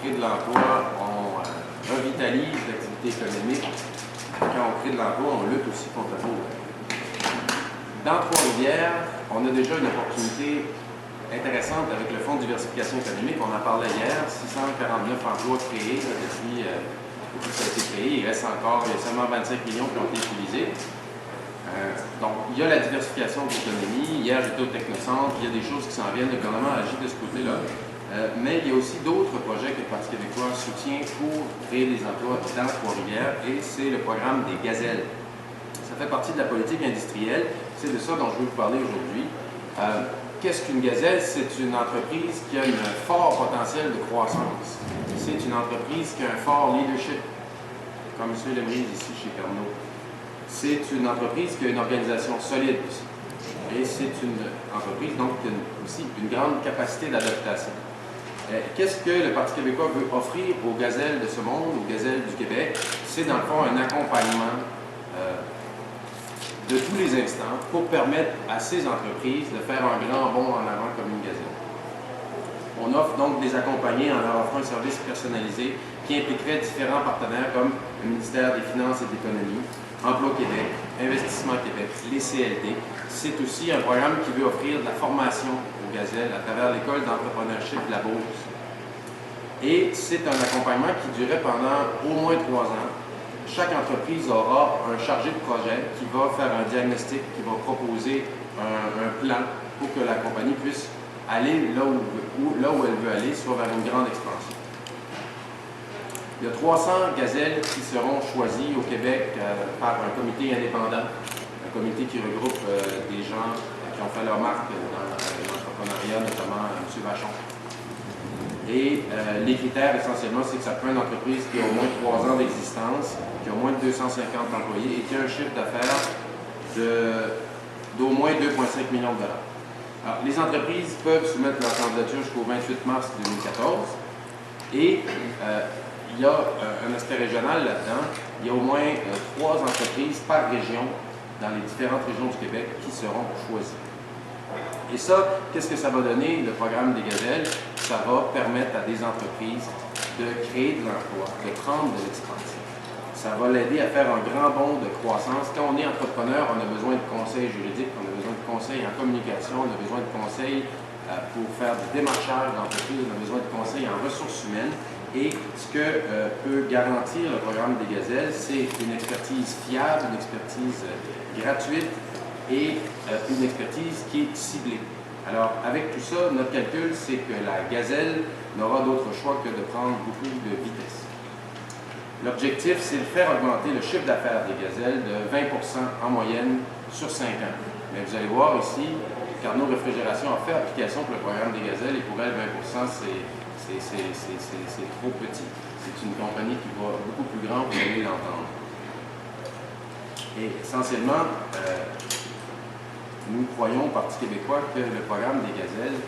crée de l'emploi, on revitalise l'activité économique. Quand on crée de l'emploi, on lutte aussi contre la pauvreté. Dans Trois-Rivières, on a déjà une opportunité intéressante avec le Fonds de diversification économique. On en parlait hier, 649 emplois créés depuis que ça a été créé. Il reste encore, il y a seulement 25 millions qui ont été utilisés. Donc, il y a la diversification de l'économie. Hier, j'étais au Technocentre, il y a des choses qui s'en viennent. Le gouvernement agit de ce côté-là. Mais il y a aussi d'autres projets que le Parti québécois soutient pour créer des emplois dans Trois-Rivières, et c'est le programme des gazelles. Ça fait partie de la politique industrielle. C'est de ça dont je veux vous parler aujourd'hui. Qu'est-ce qu'une gazelle? C'est une entreprise qui a un fort potentiel de croissance. C'est une entreprise qui a un fort leadership, comme M. Lemrise ici chez Pernod. C'est une entreprise qui a une organisation solide aussi. Et c'est une entreprise donc qui a aussi une grande capacité d'adaptation. Qu'est-ce que le Parti québécois veut offrir aux gazelles de ce monde, aux gazelles du Québec? C'est dans le fond un accompagnement de tous les instants pour permettre à ces entreprises de faire un grand bond en avant comme une gazelle. On offre donc des accompagnés en leur offrant un service personnalisé qui impliquerait différents partenaires comme le ministère des Finances et de l'Économie, Emploi Québec, Investissement Québec, les CLD. C'est aussi un programme qui veut offrir de la formation aux gazelles à travers l'école d'entrepreneurship de la Beauce. Et c'est un accompagnement qui durait pendant au moins 3 ans. Chaque entreprise aura un chargé de projet qui va faire un diagnostic, qui va proposer un plan pour que la compagnie puisse aller là où elle veut aller, soit vers une grande expansion. Il y a 300 gazelles qui seront choisies au Québec par un comité indépendant, un comité qui regroupe des gens qui ont fait leur marque dans l'entrepreneuriat, notamment M. Vachon. Et les critères, essentiellement, c'est que ça prend une entreprise qui a au moins 3 ans d'existence, qui a au moins 250 employés et qui a un chiffre d'affaires d'au moins 2,5 millions de dollars. Alors, les entreprises peuvent soumettre leur candidature jusqu'au 28 mars 2014 et il y a un aspect régional là-dedans. Il y a au moins 3 entreprises par région dans les différentes régions du Québec qui seront choisies. Et ça, qu'est-ce que ça va donner, le programme des gazelles? Ça va permettre à des entreprises de créer de l'emploi, de prendre de l'expansion. Ça va l'aider à faire un grand bond de croissance. Quand on est entrepreneur, on a besoin de conseils juridiques, on a besoin de conseils en communication, on a besoin de conseils pour faire du démarchage d'entreprise, on a besoin de conseils en ressources humaines. Et ce que peut garantir le programme des gazelles, c'est une expertise fiable, une expertise gratuite et une expertise qui est ciblée. Alors, avec tout ça, notre calcul, c'est que la gazelle n'aura d'autre choix que de prendre beaucoup de vitesse. L'objectif, c'est de faire augmenter le chiffre d'affaires des gazelles de 20 en moyenne sur 5 ans. Mais vous allez voir ici, Carnot Réfrigération a fait application pour le programme des gazelles et pour elle, 20 c'est trop petit. C'est une compagnie qui va beaucoup plus grande, vous allez l'entendre. Et essentiellement, nous croyons au Parti québécois que le programme des gazelles,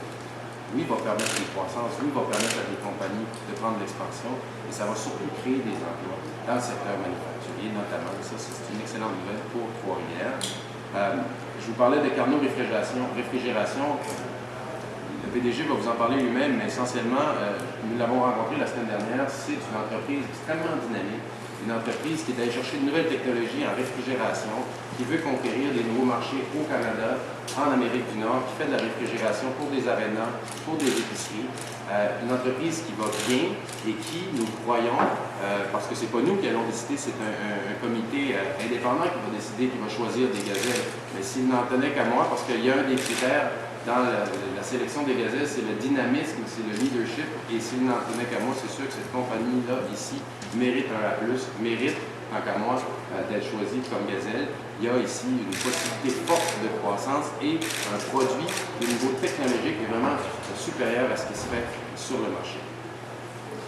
oui, va permettre une croissance, oui, va permettre à des compagnies de prendre l'expansion, mais ça va surtout créer des emplois dans le secteur manufacturier, notamment. Ça, c'est une excellente nouvelle pour Trois-Rivières. Je vous parlais de Carnot Réfrigération. Le PDG va vous en parler lui-même, mais essentiellement, nous l'avons rencontré la semaine dernière. C'est une entreprise extrêmement dynamique, une entreprise qui est allée chercher de nouvelles technologies en réfrigération, qui veut conquérir des nouveaux marchés au Canada, en Amérique du Nord, qui fait de la réfrigération pour des arénas, pour des épiceries. Une entreprise qui va bien et qui, nous croyons, parce que ce n'est pas nous qui allons décider, c'est un comité indépendant qui va décider, qui va choisir des gazelles. Mais s'il n'en tenait qu'à moi, parce qu'il y a un des critères dans la sélection des gazelles, c'est le dynamisme, c'est le leadership, et s'il n'en tenait qu'à moi, c'est sûr que cette compagnie-là, ici, mérite un A+, mérite, tant qu'à moi, d'être choisie comme gazelle. Il y a ici une possibilité forte de croissance et un produit de niveau technologique qui est vraiment supérieur à ce qui se fait sur le marché.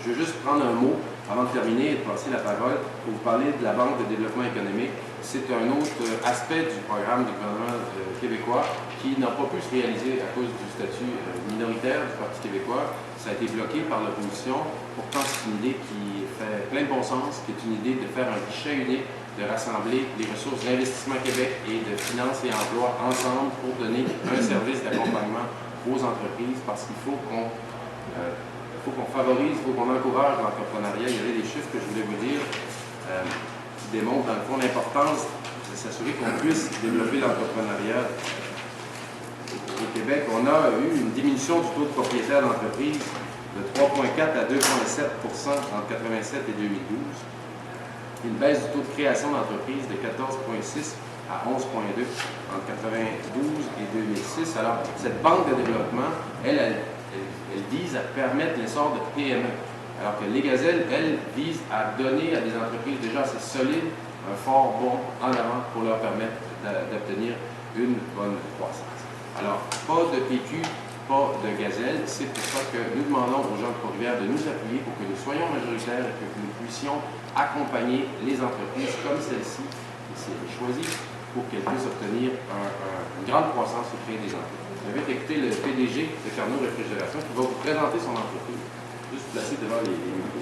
Je veux juste prendre un mot avant de terminer et de passer la parole pour vous parler de la Banque de développement économique. C'est un autre aspect du programme du gouvernement québécois qui n'a pas pu se réaliser à cause du statut minoritaire du Parti québécois. Ça a été bloqué par l'opposition. Pourtant, c'est une idée qui fait plein de bon sens, qui est une idée de faire un guichet unique, de rassembler les ressources d'Investissement Québec et de Finances et Emploi ensemble pour donner un service d'accompagnement aux entreprises, parce qu'il faut qu'on faut qu'on favorise, il faut qu'on encourage l'entrepreneuriat. Il y avait des chiffres que je voulais vous dire qui démontrent dans le fond l'importance de s'assurer qu'on puisse développer l'entrepreneuriat. Au Québec, on a eu une diminution du taux de propriétaires d'entreprise de 3,4 à 2,7 entre 1987 et 2012. Une baisse du taux de création d'entreprise de 14,6 à 11,2 entre 1992 et 2006. Alors, cette banque de développement, elle vise à permettre l'essor de PME. Alors que les gazelles, elles, visent à donner à des entreprises déjà assez solides un fort bond en avant pour leur permettre d'obtenir une bonne croissance. Alors, pas de PQ, pas de gazelle. C'est pour ça que nous demandons aux gens de Trois-Rivières de nous appuyer pour que nous soyons majoritaires et que nous puissions accompagner les entreprises comme celle-ci, qui est choisie, pour qu'elles puissent obtenir une grande croissance et créer des emplois. Vous avez écouté le PDG de Carnot Réfrigération qui va vous présenter son entreprise. Juste placé devant les micros.